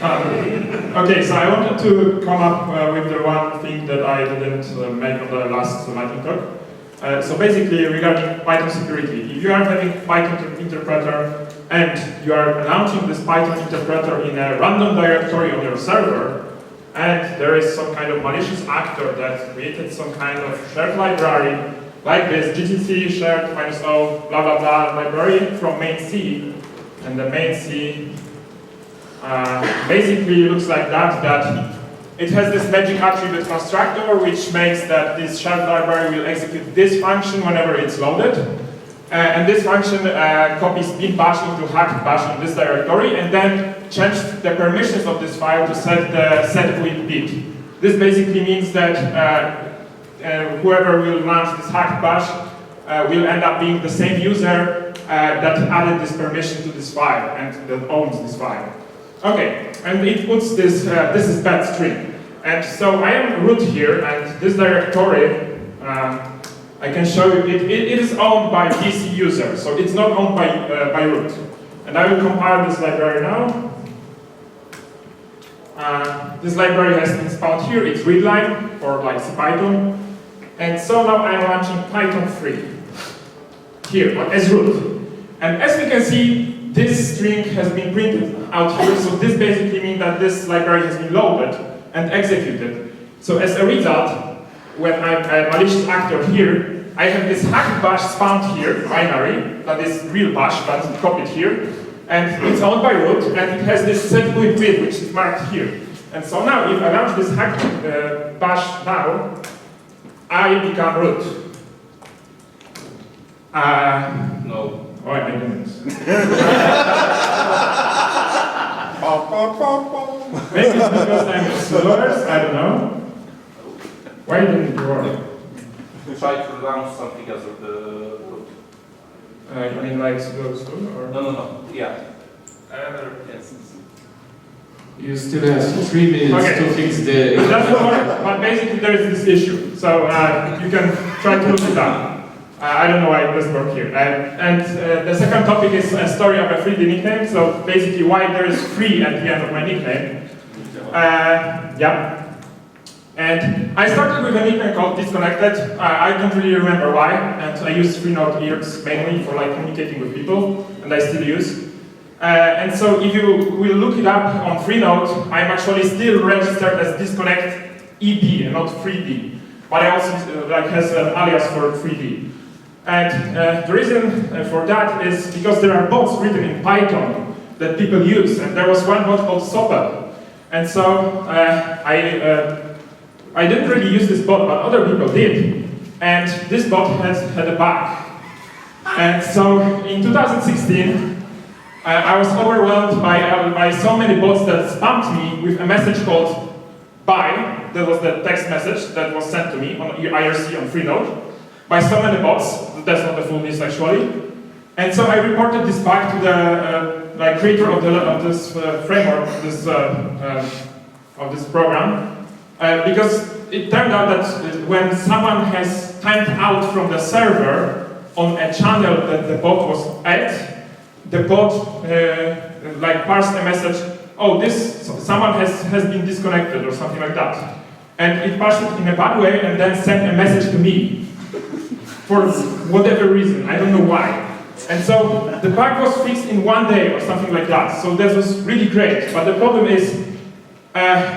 Okay, so I wanted to come up with the one thing that I didn't make on the last lightning talk. So basically, regarding Python security, if you are having Python interpreter and you are launching this Python interpreter in a random directory on your server, and there is some kind of malicious actor that created some kind of shared library, like this gcc shared -o blah blah blah library from main C, and the main C basically looks like that it has this magic attribute constructor which makes that this shared library will execute this function whenever it's loaded. And this function copies bin bash into hack bash in this directory and then changes the permissions of this file to set the set with bit. This basically means that whoever will launch this hack bash will end up being the same user that added this permission to this file and that owns this file. Okay, and it puts this, this is bad string. And so I am root here, and this directory, I can show you, it is owned by DC user, so it's not owned by root. And I will compile this library now. This library has been spawned here, it's readline for like CPython. And so now I'm launching Python 3 here as root. And as we can see, this string has been printed out here, so this basically means that this library has been loaded and executed. So as a result, when I'm a malicious actor here, I have this hack bash spawned here, binary, that is real bash, but copied here, and it's owned by root, and it has this set with bit, which is marked here. And so now, if I launch this hack bash now, I become root. No. Oh, I didn't. Maybe it's because I'm slower, I don't know. Why didn't it work? Try to launch something as of the root. You mean like slow or? No. Yeah. Yes. You still have 3 minutes to fix the... It doesn't work, but basically there is this issue. So you can try to look it up. I don't know why it doesn't work here. And the second topic is a story of a 3D nickname. So basically why there is free at the end of my nickname. Yeah. And I started with a nickname called Disconnected. I don't really remember why. And I use Freenode ears mainly for like communicating with people. And I still use. And so if you will look it up on Freenode, I'm actually still registered as Disconnect ED and not 3D. But I also like has an alias for 3D. And the reason for that is because there are bots written in Python that people use, and there was one bot called Sopel. And so I didn't really use this bot, but other people did. And this bot had a bug. And so in 2016, I was overwhelmed by so many bots that spammed me with a message called bye. That was the text message that was sent to me on IRC on Freenode. By so many bots, that's not the full list actually. And so I reported this back to the creator of this framework, of this program, because it turned out that when someone has timed out from the server on a channel that the bot was at, the bot parsed a message, oh, someone has been disconnected or something like that. And it parsed it in a bad way and then sent a message to me. For whatever reason, I don't know why. And so the bug was fixed in 1 day or something like that. So that was really great. But the problem is,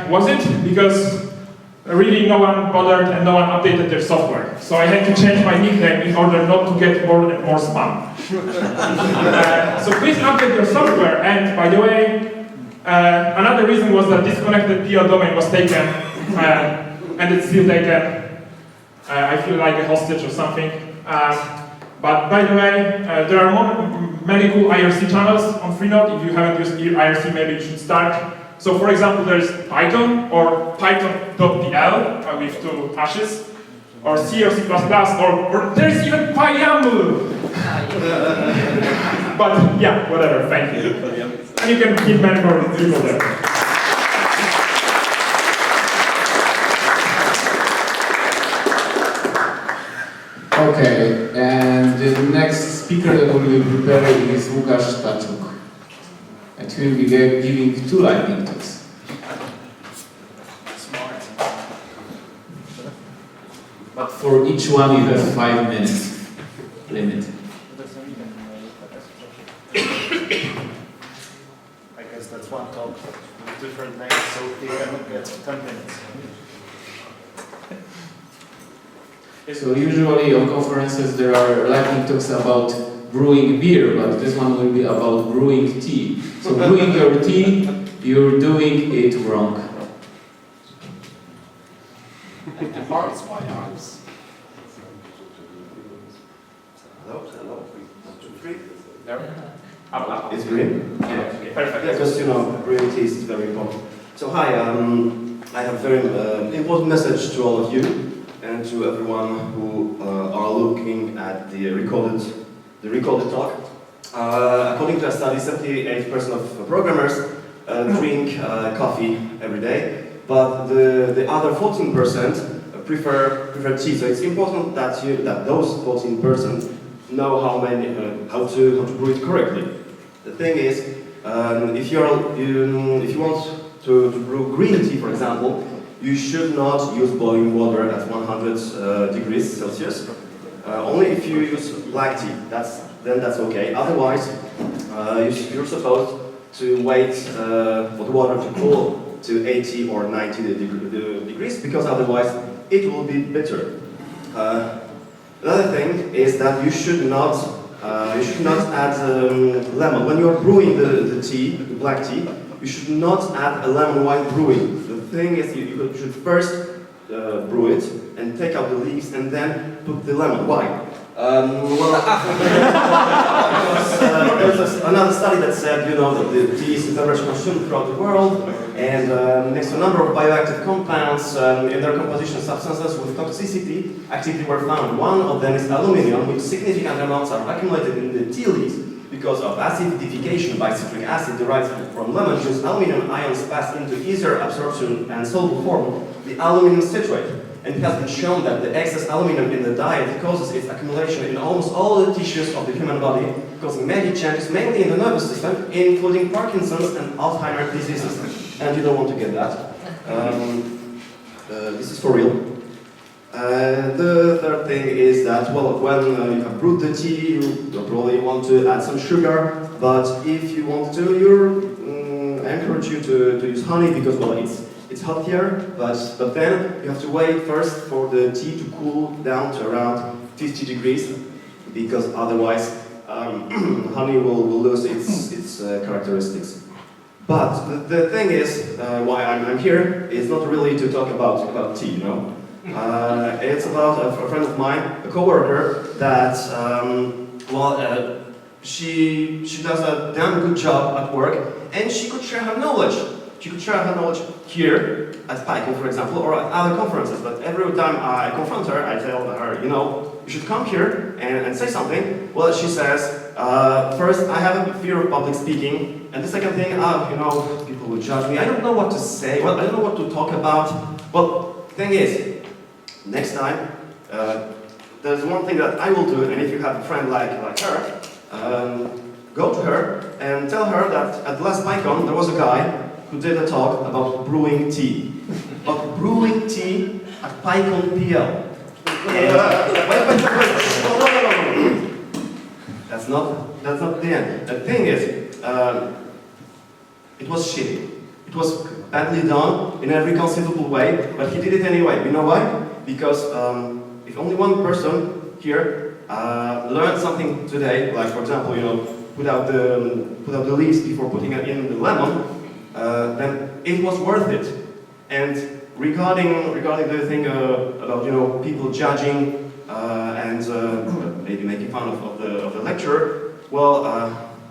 was it? Because really no one bothered and no one updated their software. So I had to change my nickname in order not to get more and more spam. So please update your software. And by the way, another reason was that disconnected PO domain was taken, and it's still taken. I feel like a hostage or something. But by the way, there are many cool IRC channels on Freenode. If you haven't used IRC, maybe you should start. So for example, there's Python or Python.pl with 2 hashes, or C or C++, or there's even PyYAML. But yeah, whatever, thank you. And you can keep many more people there. Okay, and the next speaker that we will prepare is Łukasz Taczuk. And he will be giving 2 lightning talks. for each one you have 5 minutes limit. I guess that's one talk with different names, so he cannot get 10 minutes. So usually on conferences there are lightning talks about brewing beer, but this one will be about brewing tea. So brewing your tea, you're doing it wrong. It hurts my arms. Hello, hello. 1, 2, 3. There. Up. It's green. Okay, perfect. Because brewing tea is very important. So hi, I have a very important message to all of you and to everyone who are looking at the recorded talk. According to a study, 78% of programmers drink coffee every day, but the other 14% prefer tea. So it's important that those 14% know how to brew it correctly. The thing is, if you want to brew green tea, for example, you should not use boiling water at 100 degrees Celsius. Only if you use black tea, then that's okay. Otherwise, you're supposed to wait for the water to cool to 80 or 90 degrees, because otherwise it will be bitter. Another thing is that you should not add lemon. When you are brewing the tea, the black tea, you should not add a lemon while brewing. The thing is, you should first brew it and take out the leaves and then put the lemon. Why? There's another study that said, that the tea is very much consumed throughout the world, and next to a number of bioactive compounds in their composition, substances with toxicity actively were found. One of them is aluminium, which significant amounts are accumulated in the tea leaves because of acidification by citric acid derived from lemon juice. Aluminium ions pass into easier absorption and soluble form, the aluminum citrate. And it has been shown that the excess aluminum in the diet causes its accumulation in almost all the tissues of the human body, causing many changes, mainly in the nervous system, including Parkinson's and Alzheimer's diseases. And you don't want to get that. This is for real. The third thing is that, well, when you have brewed the tea, you probably want to add some sugar, but if you want to, I encourage you to use honey, because, well, it's hot here, but then you have to wait first for the tea to cool down to around 50 degrees, because otherwise honey will lose its characteristics. But the thing is, why I'm here is not really to talk about tea, it's about a friend of mine, a co-worker, that, she does a damn good job at work, and she could share her knowledge. She could share her knowledge here at PyCon, for example, or at other conferences. But every time I confront her, I tell her, you should come here and say something. Well, she says, first, I have a fear of public speaking, and the second thing, people will judge me. I don't know what to say. Well, I don't know what to talk about. Well, thing is, next time, there's one thing that I will do, and if you have a friend like her, go to her and tell her that at the last PyCon there was a guy who did a talk about brewing tea. About brewing tea at PyCon PL. That's not the end. The thing is, it was shitty. It was badly done in every conceivable way, but he did it anyway. You know why? Because if only one person here learned something today, like for example, put out the leaves before putting it in the lemon, then it was worth it. And regarding the thing about people judging and maybe making fun of the lecturer, well,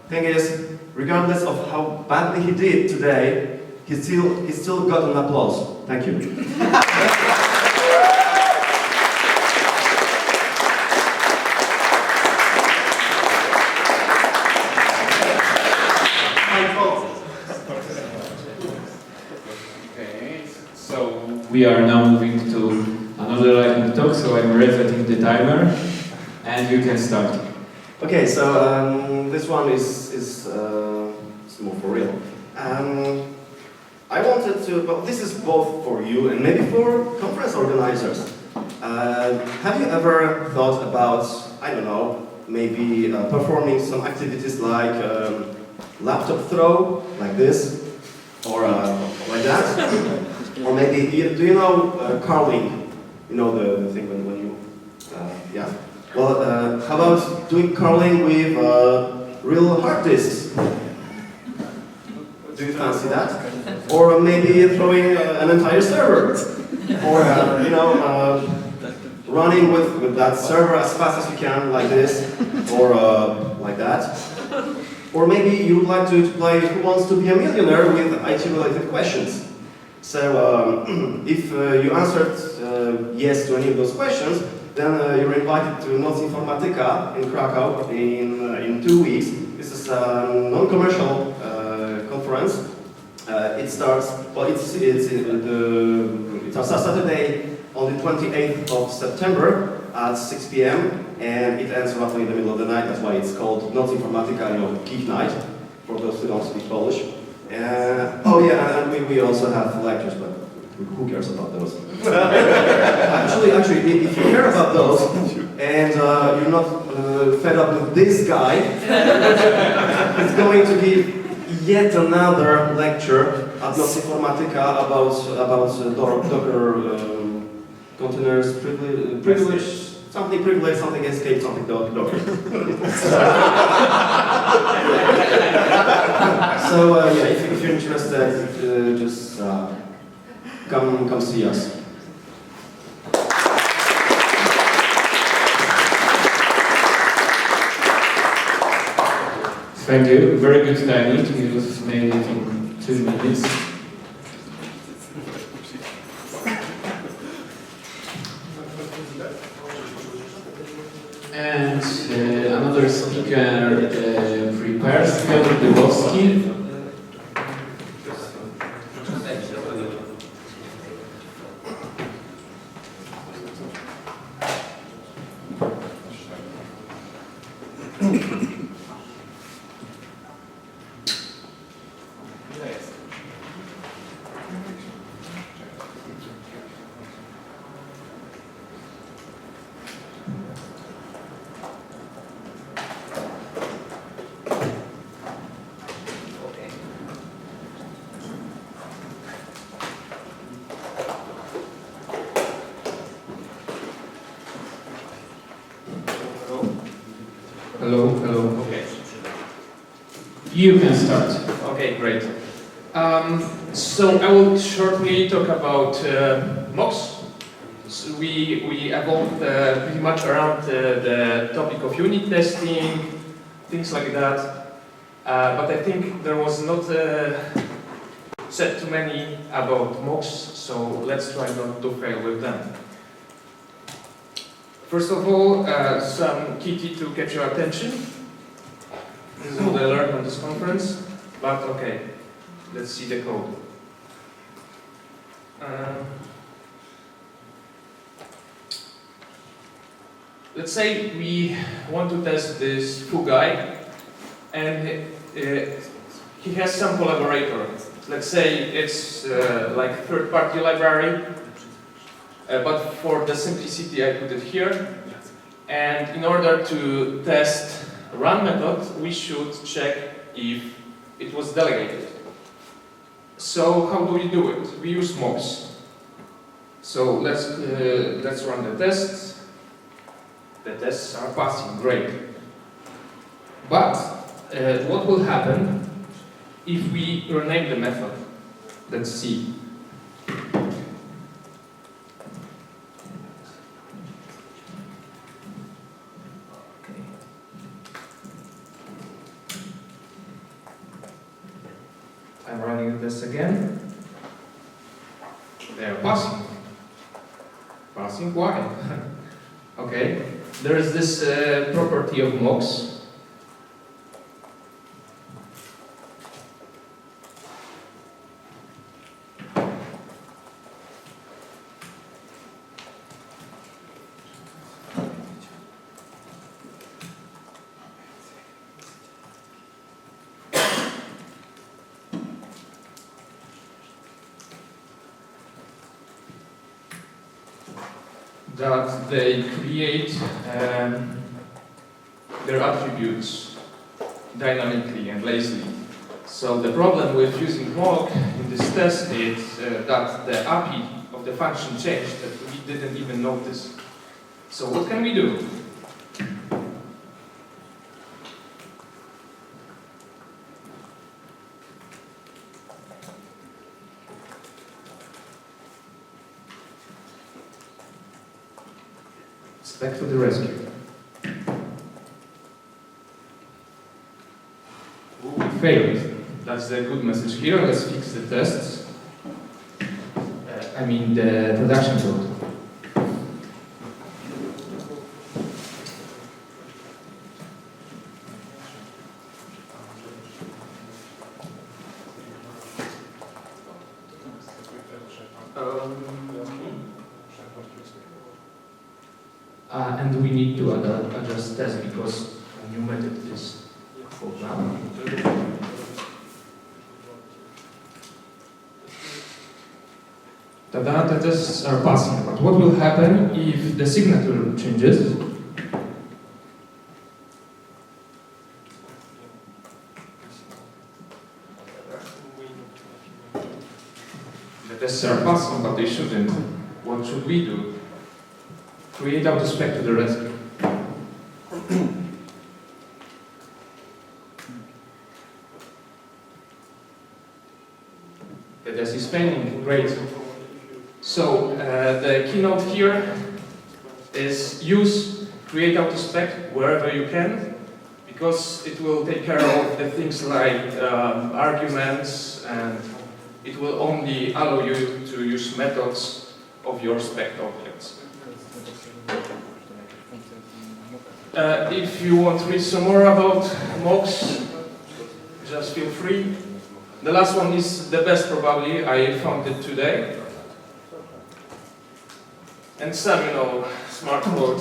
thing is, regardless of how badly he did today, he still got an applause. Thank you. We are now moving to another lightning talk, so I'm resetting the timer, and you can start. Okay, so this one is more for real. I wanted to, well, this is both for you and maybe for conference organizers. Have you ever thought about, I don't know, maybe performing some activities like laptop throw, like this, or like that? Or maybe, do you know curling? You know the thing when you, yeah? Well, how about doing curling with real hard disks? Do you fancy that? Or maybe throwing an entire server? Or, you know, running with that server as fast as you can, like this, or like that. Or maybe you would like to play Who Wants to Be a Millionaire with IT-related questions. So, if you answered yes to any of those questions, then you're invited to Noc Informatyka in Krakow in 2 weeks. This is a non-commercial conference. It starts, well, it's a Saturday on the 28th of September at 6 p.m. and it ends roughly in the middle of the night. That's why it's called Noc Informatyka, you know, geek night, for those who don't speak Polish. Oh yeah, and we also have lectures, but who cares about those? actually, if you care about those and you're not fed up with this guy, it's going to give yet another lecture at Noc Informatyka about Docker containers, privilege, something privilege, something escape, something Docker. So yeah, if you're interested, just come see us. Thank you. Very good timing. You've made it in 2 minutes. And another speaker prepares, Piotr Dybowski. Hello, hello. Okay. You can start. Okay, great. So I will shortly talk about MOX. So we evolved pretty much around the topic of unit testing, things like that. But I think there was not said too many about MOX, so let's try not to fail with them. First of all, some key to catch your attention. This is what I learned on this conference, but okay, let's see the code. Let's say we want to test this foo guy, and he has some collaborator. Let's say it's like third-party library, but for the simplicity I put it here. And in order to test run method, we should check if it was delegated. So how do we do it? We use MOX. So let's run the tests. The tests are passing, great. But what will happen if we rename the method? Let's see. I'm running this again. They're passing. Passing, why? Okay, there is this property of MOX. that they create their attributes dynamically and lazily. So the problem with using mock in this test is that the API of the function changed that we didn't even notice. So what can we do? Back to the rescue. We failed. That's the good message here. Let's fix the tests. I mean the production code. And we need to adjust test because a new method is called now. The tests are passing, but what will happen if the signature changes? The tests are passing, but they shouldn't. What should we do? Create autospec to the rescue. The test is failing, great. So the keynote here is use create autospec wherever you can, because it will take care of the things like arguments, and it will only allow you to use methods of your spec objects. If you want to read some more about mocks, just feel free. The last one is the best probably, I found it today. And some, smart code,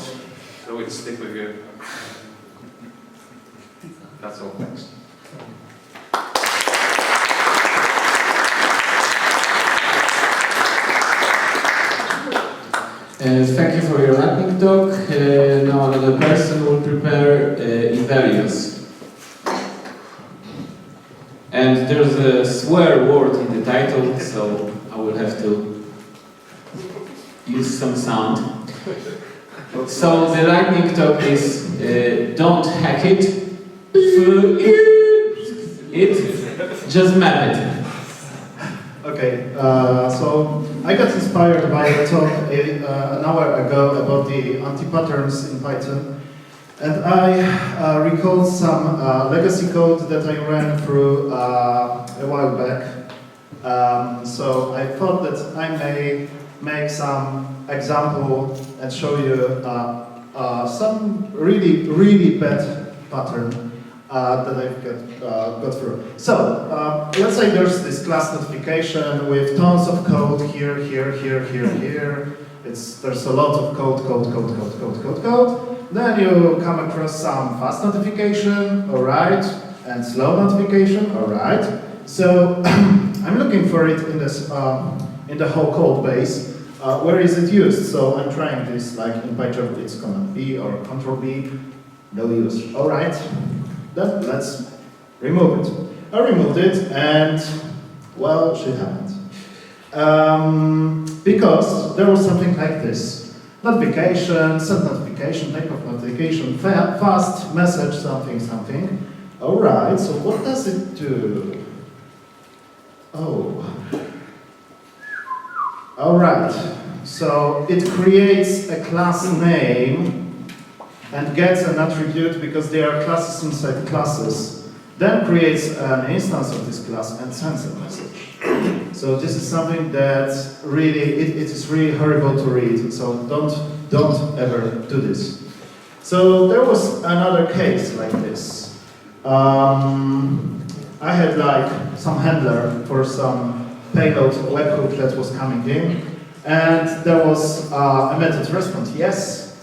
so it stick with you. That's all, thanks. Thank you for your lightning talk. Now another person will prepare evaluations. And there's a swear word in the title, so I will have to use some sound. So the lightning talk is don't hack it, just map it. Okay, so I got inspired by a talk an hour ago about the anti-patterns in Python, and I recalled some legacy code that I ran through a while back. So I thought that I may make some example and show you some really bad pattern that I've got through. So, let's say there's this class notification with tons of code here. There's a lot of code. Then you come across some fast notification, alright, and slow notification, alright. So, I'm looking for it in this in the whole code base. Where is it used? So I'm trying this, like in PyCharm, it's command B or Control B, no use. Alright. Then let's remove it. I removed it and, well, shit happened. Because there was something like this. Notification, send notification, type of notification, fast message, something. Alright, so what does it do? Oh. Alright, so it creates a class name and gets an attribute because they are classes inside classes, then creates an instance of this class and sends a message. So this is something that really, it is really horrible to read, so don't ever do this. So there was another case like this. I had like some handler for some payload webhook that was coming in, and there was a method respond yes,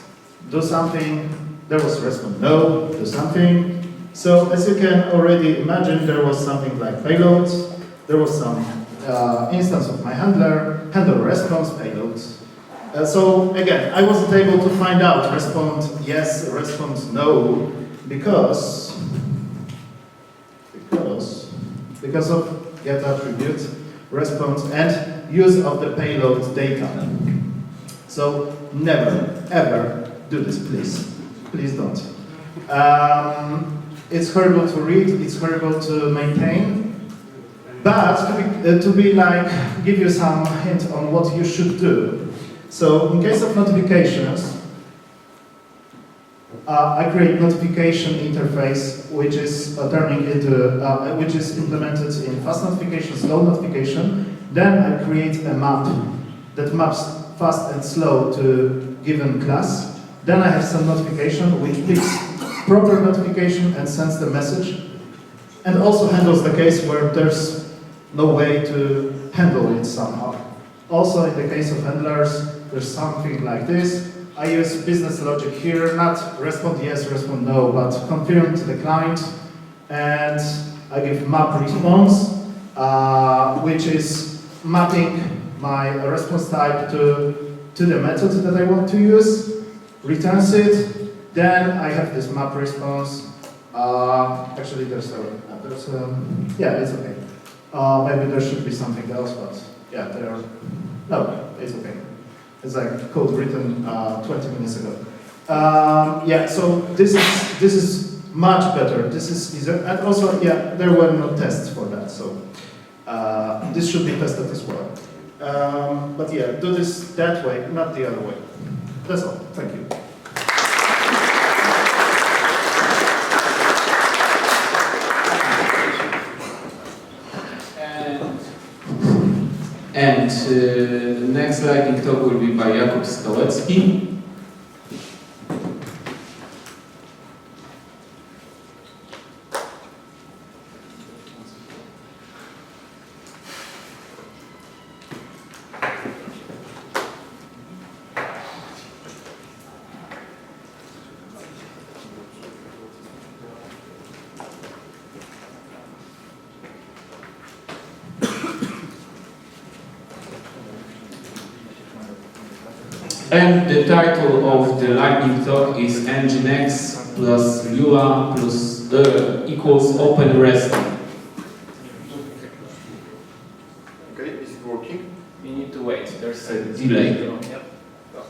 do something. There was respond no, do something. So as you can already imagine, there was something like payload, there was some instance of my handler response payload, So again, I wasn't able to find out respond yes, respond no, because of get attribute, response, and use of the payload data. So never, ever do this, please. Please don't. It's horrible to read, it's horrible to maintain, but to be like, give you some hint on what you should do. So in case of notifications, I create notification interface, which is turning into, which is implemented in fast notification, slow notification. Then I create a map that maps fast and slow to given class. Then I have some notification which picks proper notification and sends the message, and also handles the case where there's no way to handle it somehow. Also in the case of handlers, there's something like this. I use business logic here, not respond yes, respond no, but confirm to the client, and I give map response, which is mapping my response type to the method that I want to use, returns it, then I have this map response. Actually, yeah, it's okay. Maybe there should be something else, but yeah, no, it's okay. It's like code written 20 minutes ago. Yeah, so this is much better. This is easier, and also, yeah, there were no tests for that, so this should be tested as well. But yeah, do this that way, not the other way. That's all. Thank you. And the next lightning talk will be by Jakub Stołecki. And the title of the lightning talk is Nginx plus Lua plus equals open REST. Okay, is it working? You need to wait, there's a delay. Yep.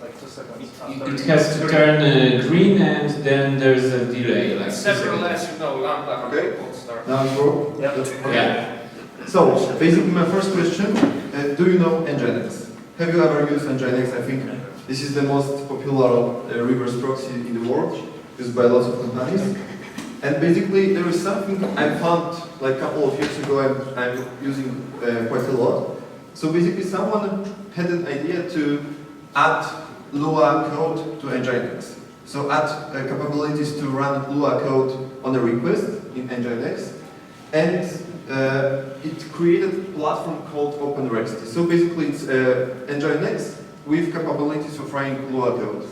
Like 2 seconds. It has to turn green and then there's a delay. Like Several less, you know, lambda. Okay. Will start. Now it's working? Yep. Yeah. So, basically my first question, do you know Nginx? Have you ever used Nginx? I think this is the most popular reverse proxy in the world, used by lots of companies. And basically there is something I found like a couple of years ago and I'm using quite a lot. So basically someone had an idea to add Lua code to Nginx. So add capabilities to run Lua code on a request in Nginx. And it created a platform called OpenResty. So basically it's Nginx with capabilities of running Lua code.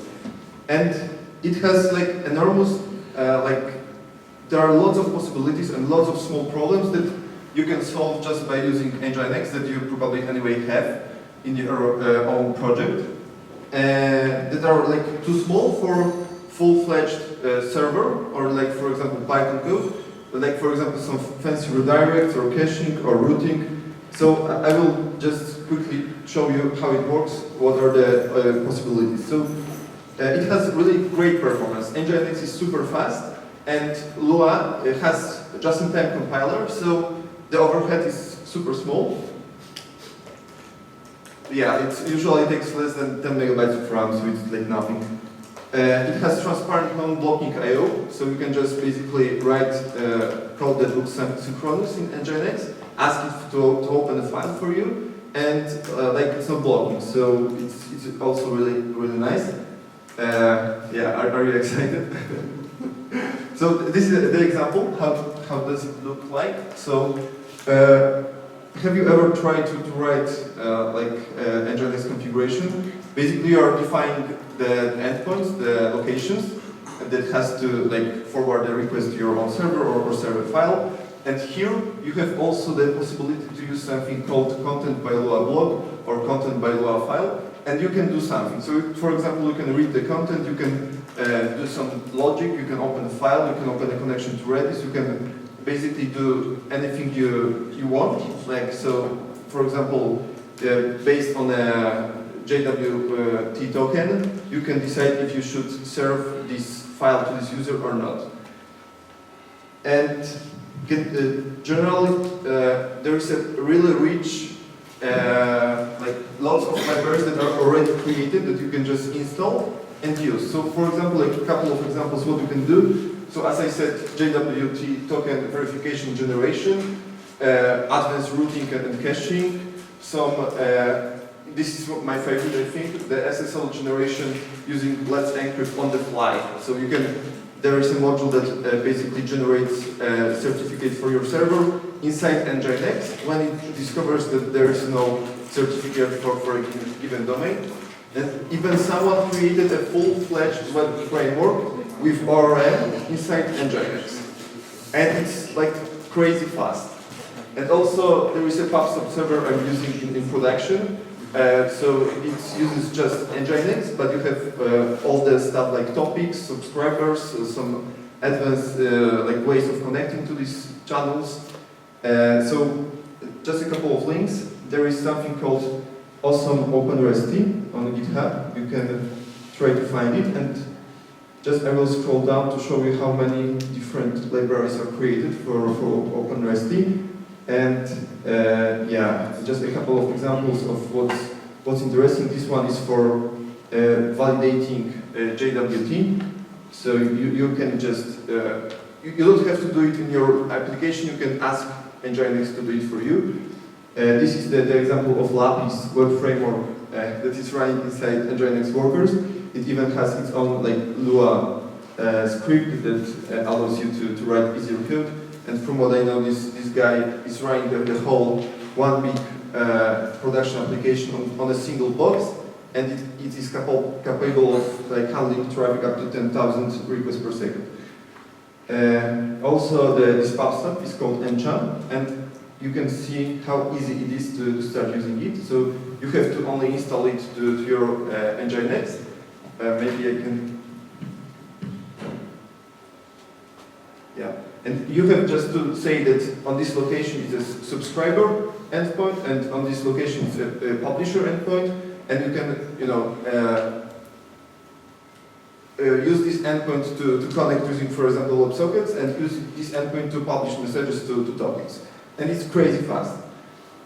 And it has like enormous, there are lots of possibilities and lots of small problems that you can solve just by using Nginx that you probably anyway have in your own project. That are like too small for full-fledged server, or like for example Python code, like for example some fancy redirects or caching or routing. So I will just quickly show you how it works, what are the possibilities. So it has really great performance. Nginx is super fast, and Lua has just-in-time compiler, so the overhead is super small. Yeah, it usually takes less than 10 megabytes of RAM, so it's like nothing. It has transparent non-blocking I/O, so you can just basically write code that looks synchronous in Nginx, ask it to open a file for you, and like it's not blocking, so it's also really nice. Yeah, are you excited? So this is the example. How does it look like? So have you ever tried to write Nginx configuration? Basically, you are defining the endpoints, the locations, that has to like forward the request to your own server or server file. And here you have also the possibility to use something called content by Lua blog or content by Lua file. and you can do something. So, for example, you can read the content, you can do some logic, you can open a file, you can open a connection to Redis, you can basically do anything you want. Like, so, for example, based on a JWT token, you can decide if you should serve this file to this user or not. And generally, there is a really rich, like lots of libraries that are already created that you can just install and use. So, for example, like a couple of examples what you can do. So, as I said, JWT token verification generation, advanced routing and caching, some. This is my favorite, I think, the SSL generation using Let's Encrypt on the fly. So you can, there is a module that basically generates a certificate for your server inside Nginx when it discovers that there is no certificate for a given domain. And even someone created a full-fledged web framework with ORM inside Nginx. And it's like crazy fast. And also there is a PubSub server I'm using in production. So it uses just Nginx, but you have all the stuff like topics, subscribers, some advanced like ways of connecting to these channels. So just a couple of links. There is something called Awesome OpenResty on GitHub. You can try to find it, and just I will scroll down to show you how many different libraries are created for OpenResty. And yeah, just a couple of examples of what's interesting. This one is for validating JWT. So you can just, you don't have to do it in your application, you can ask Nginx to do it for you. This is the example of Lapis web framework that is running inside Nginx workers. It even has its own like Lua script that allows you to write easier code. And from what I know, this guy is running the whole one big production application on a single box, and it is capable of like handling traffic up to 10,000 requests per second. Also, this PubSub is called Encham, and you can see how easy it is to start using it. So you have to only install it to your Nginx. Maybe I can. Yeah. And you have just to say that on this location is a subscriber endpoint, and on this location is a publisher endpoint, and you can, you know, use this endpoint to connect using, for example, WebSockets, and use this endpoint to publish messages to topics. And it's crazy fast.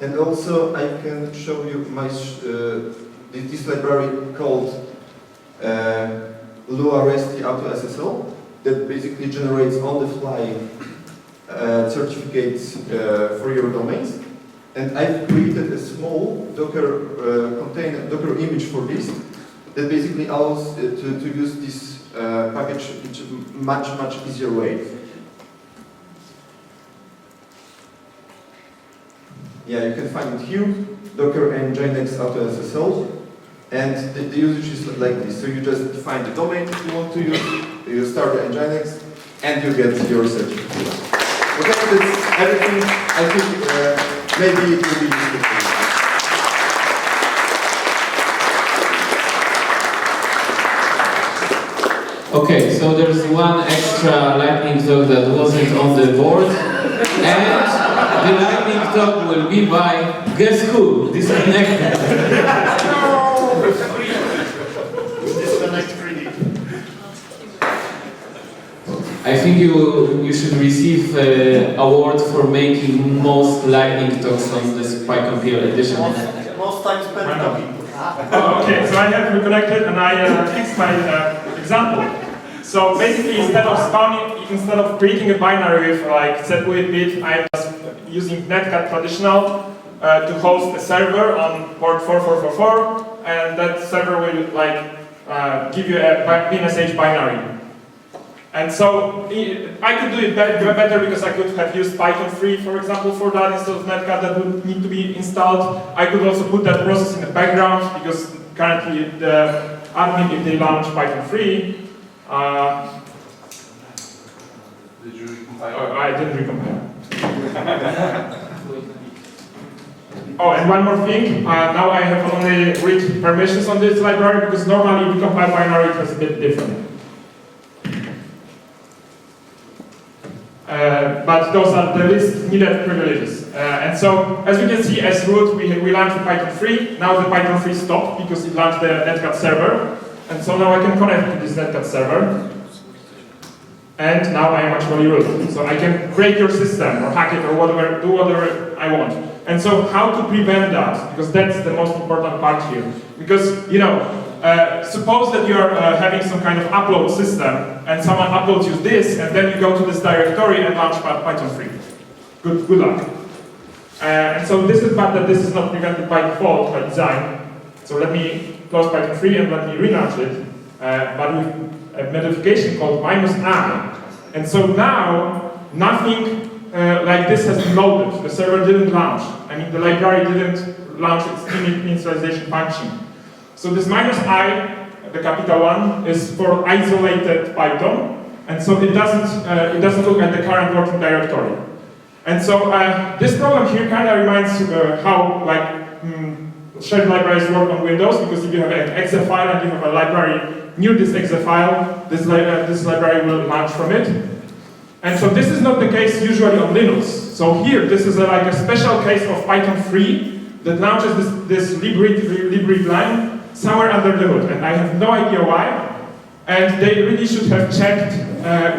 And also, I can show you my this library called Lua REST Auto SSL. That basically generates on the fly certificates for your domains. And I've created a small Docker container, Docker image for this that basically allows to use this package in a much easier way. Yeah, you can find it here, Docker and Nginx Auto SSL. And the usage is like this. So you just define the domain that you want to use, you start the Nginx, and you get your certificate. Okay, that's everything. I think maybe it will be useful for you. Okay, so there's one extra lightning talk that wasn't on the board, and the lightning talk will be by guess who? Disconnected. I think you should receive an award for making most lightning talks on this PyCompile edition. Most time spent talking. Okay, so I have reconnected and I fixed my example. So basically, instead of creating a binary with like set with bit, I'm just using Netcat traditional to host a server on port 4444, and that server will like give you a BNSH binary. And so I could do it better because I could have used Python 3, for example, for that instead of Netcat that would need to be installed. I could also put that process in the background because currently the admin, if they launch Python 3, Did you recompile? I didn't recompile. Oh, and one more thing. Now I have only read permissions on this library because normally if you compile binary, it was a bit different. But those are the least needed privileges. And so, as we can see, as root, we launched the Python 3. Now the Python 3 stopped because it launched the netcat server. And so now I can connect to this netcat server. And now I am actually root. So I can break your system or hack it or whatever, do whatever I want. And so how to prevent that? Because that's the most important part here. Because, you know, suppose that you're having some kind of upload system and someone uploads you this and then you go to this directory and launch Python 3. Good luck. And so this is bad that this is not prevented by default, by design. So let me close Python 3 and let me relaunch it. But with a modification called -i. And so now, nothing like this has been loaded. The server didn't launch. I mean, the library didn't launch its initialization function. So this -i, the capital one, is for isolated Python. And so it doesn't look at the current working directory. And so this problem here kind of reminds how like shared libraries work on Windows, because if you have an exe file and you have a library near this exe file, this library will launch from it. And so this is not the case usually on Linux. So here, this is like a special case of Python 3 that launches this libread line somewhere under the hood. And I have no idea why. And they really should have checked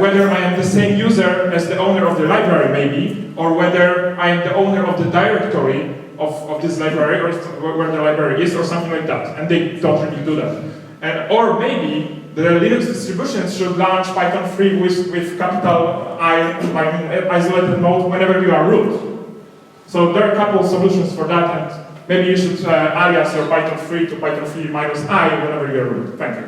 whether I am the same user as the owner of the library, maybe, or whether I am the owner of the directory of this library, or where the library is, or something like that. And they don't really do that. Or maybe the Linux distributions should launch Python 3 with capital I mean isolated mode whenever you are root. So there are a couple of solutions for that, and maybe you should alias your Python 3 to Python 3 -i whenever you are root. Thank you.